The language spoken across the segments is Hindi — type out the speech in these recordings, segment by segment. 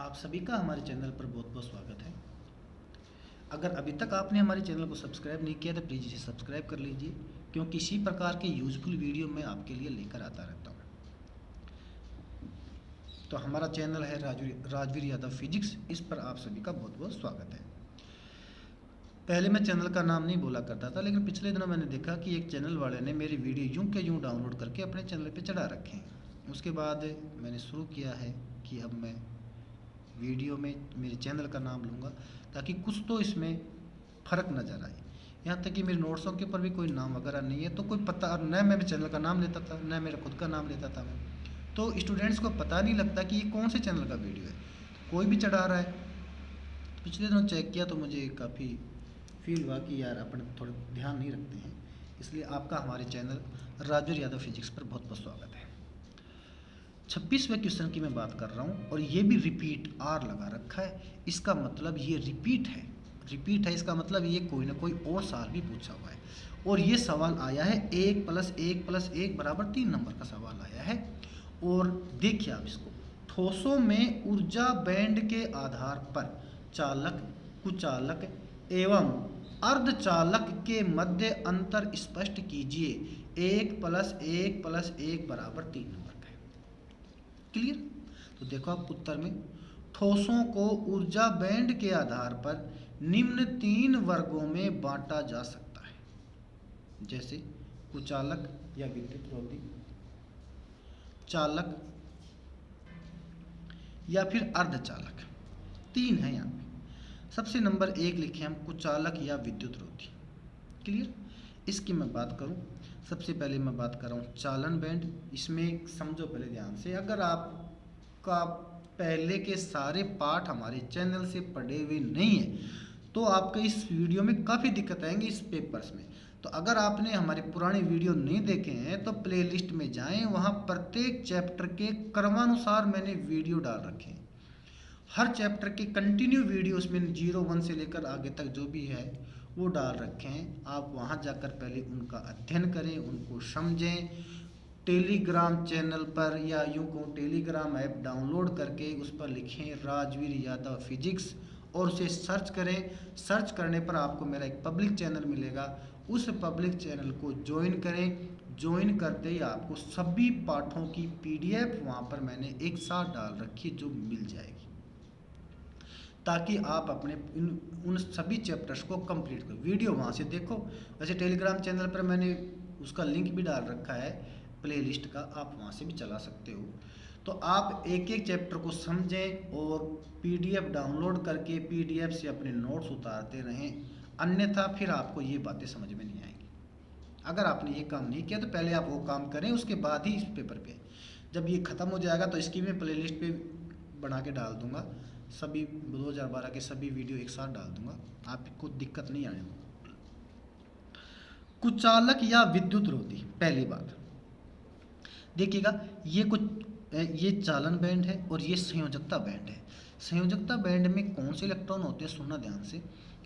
आप सभी का हमारे चैनल पर बहुत बहुत स्वागत है। अगर अभी तक आपने हमारे चैनल को सब्सक्राइब नहीं किया तो प्लीज़ इसे सब्सक्राइब कर लीजिए, क्योंकि इसी प्रकार के यूज़फुल वीडियो मैं आपके लिए लेकर आता रहता हूँ। तो हमारा चैनल है राजवीर यादव फिजिक्स, इस पर आप सभी का बहुत बहुत स्वागत है। पहले मैं चैनल का नाम नहीं बोला करता था, लेकिन पिछले दिनों मैंने देखा कि एक चैनल वाले ने मेरी वीडियो यूं के यूं डाउनलोड करके अपने चैनल पे चढ़ा रखे हैं। उसके बाद मैंने शुरू किया है कि अब मैं वीडियो में मेरे चैनल का नाम लूँगा ताकि कुछ तो इसमें फ़र्क नज़र आए। यहाँ तक कि मेरे नोट्सों के ऊपर भी कोई नाम वगैरह नहीं है, तो कोई पता न मैं चैनल का नाम लेता था, न मेरा खुद का नाम लेता था मैं, तो स्टूडेंट्स को पता नहीं लगता कि ये कौन से चैनल का वीडियो है। कोई भी चढ़ा रहा है। पिछले दिनों चेक किया तो मुझे काफ़ी फील हुआ कि यार अपन थोड़ा ध्यान नहीं रखते हैं, इसलिए आपका हमारे चैनल राजवीर यादव फिजिक्स पर बहुत बहुत स्वागत है। 26वें क्वेश्चन की मैं बात कर रहा हूँ और ये भी रिपीट आर लगा रखा है। इसका मतलब ये रिपीट है, इसका मतलब ये कोई ना कोई और सवाल भी पूछा हुआ है। और ये सवाल आया है 1 + 1 + 1 = 3 नंबर का सवाल आया है। और देखिए आप इसको, ठोसों में ऊर्जा बैंड के आधार पर चालक, कुचालक एवं अर्धचालक के मध्य अंतर स्पष्ट कीजिए। 1 + 1 + 1 = 3 नंबर का है। क्लियर? तो देखो आप उत्तर में, ठोसों को ऊर्जा बैंड के आधार पर निम्न 3 वर्गों में बांटा जा सकता है, जैसे कुचालक या विद्युत रोधी, चालक या फिर अर्धचालक। 3 है यहाँ पे। सबसे नंबर 1 लिखे हम कुचालक या विद्युत रोधी। क्लियर? इसकी मैं बात करूं, सबसे पहले मैं बात कर रहा हूँ चालन बैंड। इसमें समझो पहले ध्यान से, अगर आपका पहले के सारे पार्ट हमारे चैनल से पढ़े हुए नहीं है तो आपके इस वीडियो में काफ़ी दिक्कत आएंगी इस पेपर्स में। तो अगर आपने हमारे पुराने वीडियो नहीं देखे हैं तो प्लेलिस्ट में जाएं, वहाँ प्रत्येक चैप्टर के क्रमानुसार मैंने वीडियो डाल रखे हैं। हर चैप्टर के कंटिन्यू वीडियो उसमें 01 से लेकर आगे तक जो भी है वो डाल रखे हैं। आप वहाँ जाकर पहले उनका अध्ययन करें, उनको समझें। टेलीग्राम चैनल पर या यूँ कहूँ टेलीग्राम ऐप डाउनलोड करके उस पर लिखें राजवीर यादव फिजिक्स और उसे सर्च करें। सर्च करने पर आपको मेरा एक पब्लिक चैनल मिलेगा, उस पब्लिक चैनल को ज्वाइन करें। ज्वाइन करते ही आपको सभी पाठों की PDF वहाँ पर मैंने एक साथ डाल रखी जो मिल जाएगी, ताकि आप अपने उन सभी चैप्टर्स को कंप्लीट करो। वीडियो वहाँ से देखो। वैसे टेलीग्राम चैनल पर मैंने उसका लिंक भी डाल रखा है प्लेलिस्ट का, आप वहाँ से भी चला सकते हो। तो आप एक एक चैप्टर को समझें और PDF डाउनलोड करके PDF से अपने नोट्स उतारते रहें, अन्यथा फिर आपको ये बातें समझ में नहीं आएंगी। अगर आपने ये काम नहीं किया तो पहले आप वो काम करें, उसके बाद ही इस पेपर पे। जब ये ख़त्म हो जाएगा तो इसकी मैं प्लेलिस्ट पे बना के डाल दूंगा, सभी 2012 के सभी वीडियो एक साथ डाल दूंगा, आपको दिक्कत नहीं आने वाली। कुचालक या विद्युत रोधी, पहली बात देखिएगा, ये चालन बैंड है और ये संयोजकता बैंड है। संयोजकता बैंड में कौन से इलेक्ट्रॉन होते हैं, सुनना ध्यान से।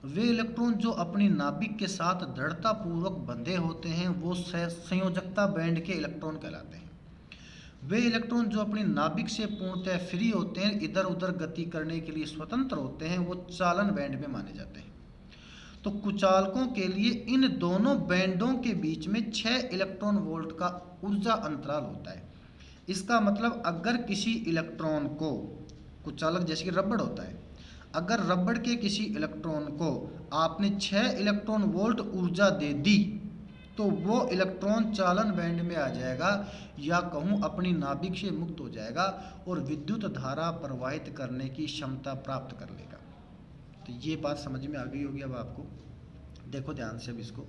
वे इलेक्ट्रॉन जो अपनी नाभिक के साथ दृढ़ता पूर्वक बंधे होते हैं वो संयोजकता बैंड के इलेक्ट्रॉन कहलाते हैं। वे इलेक्ट्रॉन जो अपनी नाभिक से पूर्णतः फ्री होते हैं, इधर उधर गति करने के लिए स्वतंत्र होते हैं, वो चालन बैंड में माने जाते हैं। तो कुचालकों के लिए इन दोनों बैंडों के बीच में 6 इलेक्ट्रॉन वोल्ट का ऊर्जा अंतराल होता है। इसका मतलब अगर किसी इलेक्ट्रॉन को, कुचालक जैसे कि रबड़ होता है, अगर रबड़ के किसी इलेक्ट्रॉन को आपने 6 इलेक्ट्रॉन वोल्ट ऊर्जा दे दी तो वो इलेक्ट्रॉन चालन बैंड में आ जाएगा, या कहूँ अपनी नाभिक से मुक्त हो जाएगा और विद्युत धारा प्रवाहित करने की क्षमता प्राप्त कर लेगा। तो ये बात समझ में आ गई होगी अब आपको। देखो ध्यान से अब इसको,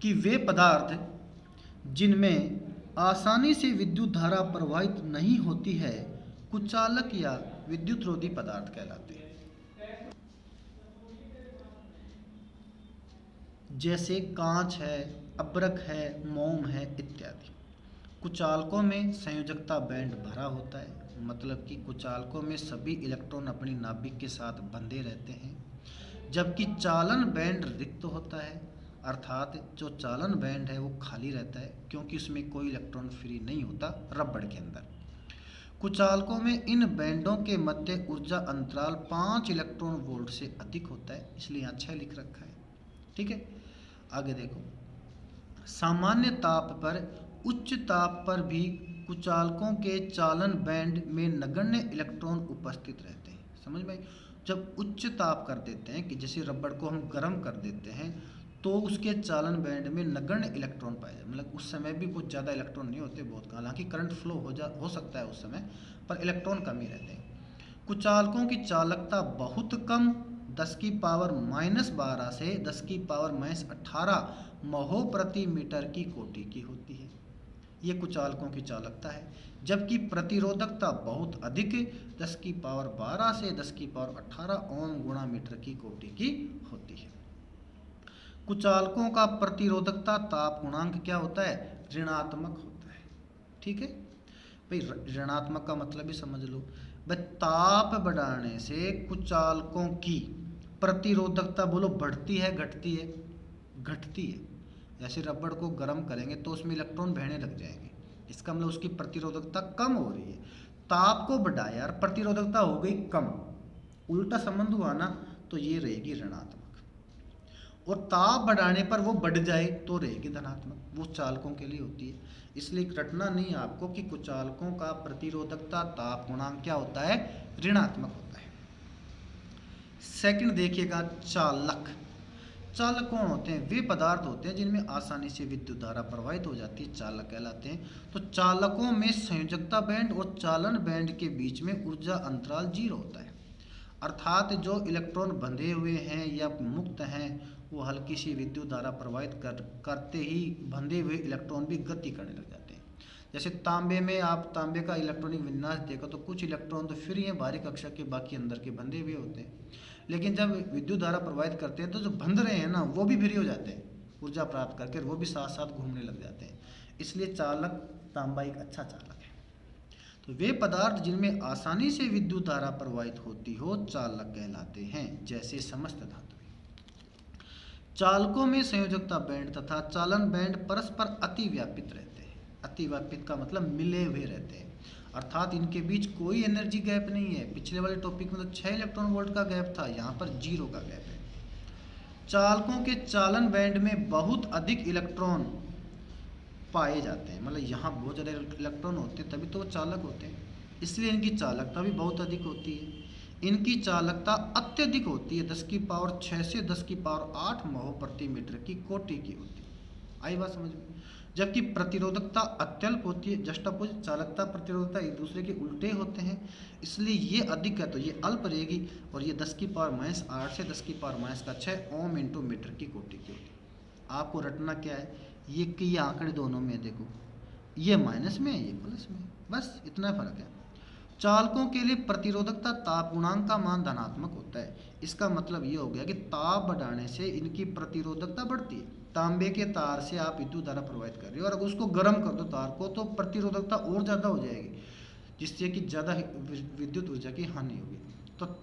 कि वे पदार्थ जिनमें आसानी से विद्युत धारा प्रवाहित नहीं होती है कुचालक या विद्युत रोधी पदार्थ कहलाते हैं। जैसे कांच है, अब्रक है, मोम है इत्यादि। कुचालकों में संयोजकता बैंड भरा होता है, मतलब कि कुचालकों में सभी इलेक्ट्रॉन अपनी नाभिक के साथ बंधे रहते हैं, जबकि चालन बैंड रिक्त होता है, अर्थात जो चालन बैंड है वो खाली रहता है, क्योंकि उसमें कोई इलेक्ट्रॉन फ्री नहीं होता रबड़ के अंदर। कुचालकों में इन बैंडों के मध्य ऊर्जा अंतराल 5 इलेक्ट्रॉन वोल्ट से अधिक होता है, इसलिए यहाँ 6 लिख रखा है। ठीक है, आगे देखो, सामान्य ताप पर उच्च ताप पर भी कुचालकों के चालन बैंड में नगण्य इलेक्ट्रॉन उपस्थित रहते हैं। समझ में? जब उच्च ताप कर देते हैं कि जैसे रबड़ को हम गर्म कर देते हैं तो उसके चालन बैंड में नगण्य इलेक्ट्रॉन पाए जाते, मतलब उस समय भी कुछ ज़्यादा इलेक्ट्रॉन नहीं होते, बहुत, हालांकि करंट फ्लो हो सकता है उस समय, पर इलेक्ट्रॉन कम ही रहते हैं। कुचालकों की चालकता बहुत कम 10 की पावर -12 से 10 की पावर -18 महो प्रति मीटर की कोटि की होती है। ये कुचालकों की चालकता है। जबकि प्रतिरोधकता बहुत अधिक 10 की पावर 12 से 10 की पावर 18 ओम गुणा मीटर की कोटि की होती है। कुचालकों का प्रतिरोधकता ताप गुणांक क्या होता है? ऋणात्मक होता है। ठीक है भाई, ऋणात्मक का मतलब भी समझ लो भाई, ताप बढ़ाने से कुचालकों की प्रतिरोधकता बोलो बढ़ती है घटती है? घटती है। जैसे रबड़ को गर्म करेंगे तो उसमें इलेक्ट्रॉन बहने लग जाएंगे, इसका मतलब उसकी प्रतिरोधकता कम हो रही है। ताप को बढ़ाया और प्रतिरोधकता हो गई कम, उल्टा संबंध हुआ ना, तो ये रहेगी ऋणात्मक। और ताप बढ़ाने पर वो बढ़ जाए तो रहेगी धनात्मक, वो चालकों के लिए होती है। इसलिए रटना नहीं आपको कि कुचालकों का प्रतिरोधकता ताप गुणांक क्या होता है? ऋणात्मक होता है। सेकंड देखिएगा, चालक। चालक कौन होते हैं? वे पदार्थ होते हैं जिनमें आसानी से विद्युत धारा प्रवाहित हो जाती है, चालक कहलाते हैं। तो चालकों में संयोजकता बैंड और चालन बैंड के बीच में ऊर्जा अंतराल 0 होता है, अर्थात जो इलेक्ट्रॉन बंधे हुए हैं या मुक्त हैं वो हल्की सी विद्युत धारा प्रवाहित करते ही बंधे हुए इलेक्ट्रॉन भी गति करने लग जाते हैं। जैसे तांबे में आप तांबे का इलेक्ट्रॉनिक विन्यास देखो तो कुछ इलेक्ट्रॉन तो फ्री हैं बाहरी कक्षा के, बाकी अंदर के बंधे हुए होते हैं। लेकिन जब विद्युत धारा प्रवाहित करते हैं तो जो बंध रहे हैं ना वो भी फ्री हो जाते हैं ऊर्जा प्राप्त करके, वो भी साथ साथ घूमने लग जाते हैं। इसलिए चालक तांबा एक अच्छा चालक है। तो वे पदार्थ जिनमें आसानी से विद्युत धारा प्रवाहित होती हो चालक कहलाते हैं, जैसे समस्त धातुएं। चालकों में संयोजकता बैंड तथा चालन बैंड परस्पर अतिव्यापित रहते हैं। अतिव्यापित का मतलब मिले हुए रहते हैं, अर्थात इनके बीच कोई एनर्जी गैप नहीं है। पिछले वाले टॉपिक में तो 6 इलेक्ट्रॉन वोल्ट का गैप था, यहाँ पर 0 का गैप है। चालकों के चालन बैंड में बहुत अधिक इलेक्ट्रॉन पाए जाते हैं, मतलब यहाँ बहुत ज़्यादा इलेक्ट्रॉन होते हैं तभी तो वो चालक होते हैं, इसलिए इनकी चालकता भी बहुत अधिक होती है। इनकी चालकता अत्यधिक होती है, 10 की पावर 6 से 10 की पावर 8 महो प्रति मीटर की कोटि की होती है। आई बात समझ में? जबकि प्रतिरोधकता अत्यल्प होती है, जस्ट अपोजिट, चालकता प्रतिरोधकता एक दूसरे के उल्टे होते हैं, इसलिए ये अधिक है तो ये अल्प रहेगी, और ये 10 की पावर -8 से 10 की पावर -6 ओम इंटू मीटर की कोटि की होती है। आपको रटना क्या है, ये कि ये आंकड़े दोनों में देखो, ये माइनस में है ये प्लस में, बस इतना फर्क है। चालकों के लिए प्रतिरोधकता ताप गुणांक का मान धनात्मक होता है। इसका मतलब ये हो गया कि ताप बढ़ाने से इनकी प्रतिरोधकता बढ़ती है। तांबे के तार से आप विद्युत धारा प्रवाहित कर रहे हो और अगर उसको गर्म कर दो तार को तो प्रतिरोधकता और ज़्यादा हो जाएगी, जिससे कि ज़्यादा विद्युत ऊर्जा की हानि होगी। तो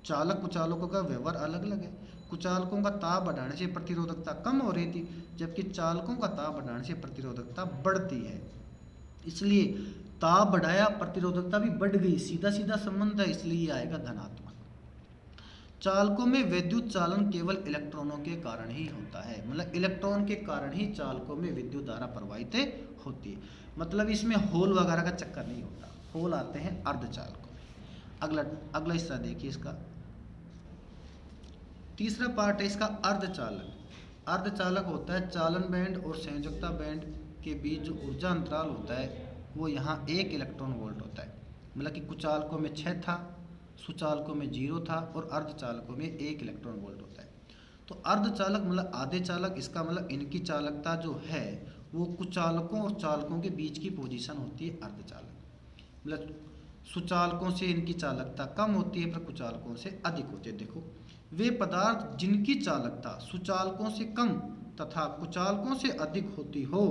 चालक कुचालकों का व्यवहार अलग अलग है। कुचालकों का ताप बढ़ाने से प्रतिरोधकता कम हो रही थी, जबकि चालकों का ताप बढ़ाने से प्रतिरोधकता बढ़ती है। इसलिए ताप बढ़ाया प्रतिरोधकता भी बढ़ गई, सीधा सीधा संबंध है, इसलिए ये आएगा धनात्मक। चालकों में विद्युत चालन केवल इलेक्ट्रॉनों के कारण ही होता है, मतलब इलेक्ट्रॉन के कारण ही चालकों में विद्युत धारा प्रवाहित होती है, मतलब इसमें होल वगैरह का चक्कर नहीं होता। होल आते हैं अर्धचालकों में। अगला हिस्सा देखिए इसका, तीसरा पार्ट है इसका अर्धचालक। अर्धचालक होता है चालन बैंड और संयोजकता बैंड के बीच जो ऊर्जा अंतराल होता है वो यहाँ 1 इलेक्ट्रॉन वोल्ट होता है, मतलब कि कुचालकों में 6 था, सुचालकों में 0 था और अर्धचालकों में 1 इलेक्ट्रॉन वोल्ट होता है। तो अर्धचालक मतलब आधे चालक, इसका मतलब इनकी चालकता जो है वो कुचालकों और चालकों के बीच की पोजीशन होती है अर्धचालक, मतलब सुचालकों से इनकी चालकता कम होती है पर कुचालकों से अधिक होती है। देखो, वे पदार्थ जिनकी चालकता सुचालकों से कम तथा कुचालकों से अधिक होती हो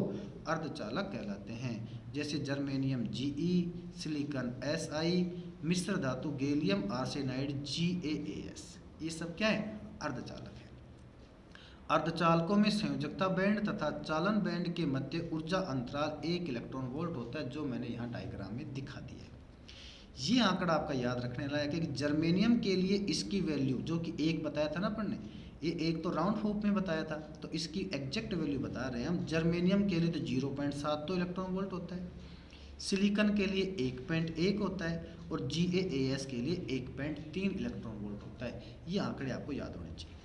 अर्धचालक कहलाते हैं, जैसे जर्मेनियम Ge, सिलिकॉन Si, मिश्र धातु गैलियम आर्सेनाइड GaAs, ये सब क्या है? अर्धचालक है। अर्धचालकों में संयोजकता बैंड तथा चालन बैंड के मध्य ऊर्जा अंतराल 1 इलेक्ट्रॉन वोल्ट होता है, जो मैंने यहाँ डायग्राम में दिखा दिया है। ये आंकड़ा आपका याद रखने लायक है कि जर्मेनियम के लिए इसकी वैल्यू जो कि 1 बताया था ना अपन ने, ये एक तो राउंड फॉर्म में बताया था, तो इसकी एग्जैक्ट वैल्यू बता रहे हैं हम। जर्मेनियम के लिए तो 0.72 इलेक्ट्रॉन वोल्ट होता है, सिलिकॉन के लिए 1.1 होता है और GaAs के लिए 1.3 इलेक्ट्रॉन वोल्ट होता है। ये आंकड़े आपको याद होने चाहिए।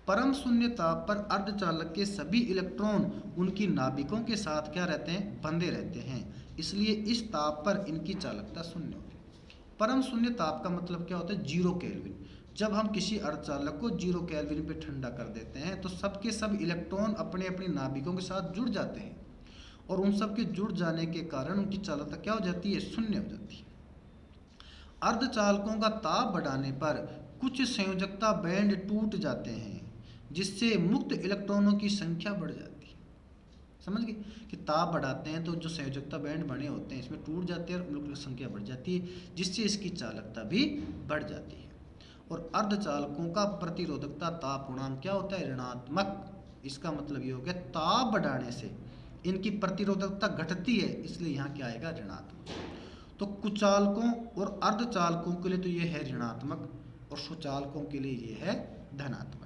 परम शून्य ताप पर अर्धचालक के सभी इलेक्ट्रॉन उनकी नाभिकों के साथ क्या रहते हैं, बंधे रहते हैं, इसलिए इस ताप पर इनकी चालकता शून्य होती है। परम शून्य ताप का मतलब क्या होता है, 0 केल्विन। जब हम किसी अर्धचालक को 0 केल्विन पे ठंडा कर देते हैं तो सबके सब इलेक्ट्रॉन अपने अपनी नाभिकों के साथ जुड़ जाते हैं और उन सब के जुड़ जाने के कारण उनकी चालकता क्या हो जाती है, शून्य हो जाती है। अर्धचालकों का ताप बढ़ाने पर कुछ संयोजकता बैंड टूट जाते हैं जिससे मुक्त इलेक्ट्रॉनों की संख्या बढ़ जाती है। समझ गए कि ताप बढ़ाते हैं तो जो संयोजकता बैंड बने होते हैं इसमें टूट जाते हैं और उनकी संख्या बढ़ जाती है, जिससे इसकी चालकता भी बढ़ जाती है। और अर्धचालकों का प्रतिरोधकता ताप गुणांक क्या होता है, ऋणात्मक। इसका मतलब ये हो गया ताप बढ़ाने से इनकी प्रतिरोधकता घटती है, इसलिए यहाँ क्या आएगा, ऋणात्मक। तो कुचालकों और अर्धचालकों के लिए तो ये है ऋणात्मक और सुचालकों के लिए ये है धनात्मक।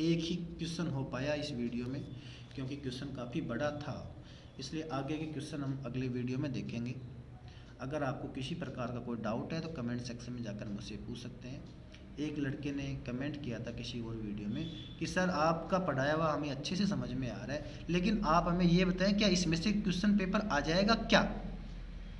एक ही क्वेश्चन हो पाया इस वीडियो में क्योंकि क्वेश्चन काफ़ी बड़ा था, इसलिए आगे के क्वेश्चन हम अगले वीडियो में देखेंगे। अगर आपको किसी प्रकार का कोई डाउट है तो कमेंट सेक्शन में जाकर मुझसे पूछ सकते हैं। एक लड़के ने कमेंट किया था किसी और वीडियो में कि सर आपका पढ़ाया हुआ हमें अच्छे से समझ में आ रहा है, लेकिन आप हमें ये बताएं क्या इसमें से क्वेश्चन पेपर आ जाएगा क्या।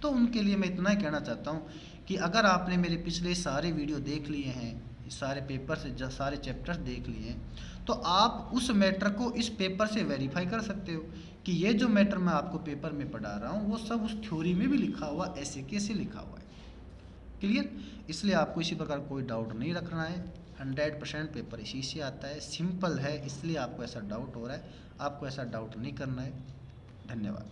तो उनके लिए मैं इतना ही कहना चाहता हूँ कि अगर आपने मेरे पिछले सारे वीडियो देख लिए हैं, सारे पेपर से सारे चैप्टर्स देख लिए हैं, तो आप उस मैटर को इस पेपर से वेरीफाई कर सकते हो कि ये जो मैटर मैं आपको पेपर में पढ़ा रहा हूँ वो सब उस थ्योरी में भी लिखा हुआ ऐसे कैसे लिखा हुआ है। क्लियर। इसलिए आपको इसी प्रकार कोई डाउट नहीं रखना है। 100% पेपर इसी से आता है, सिंपल है, इसलिए आपको ऐसा डाउट हो रहा है। आपको ऐसा डाउट नहीं करना है। धन्यवाद।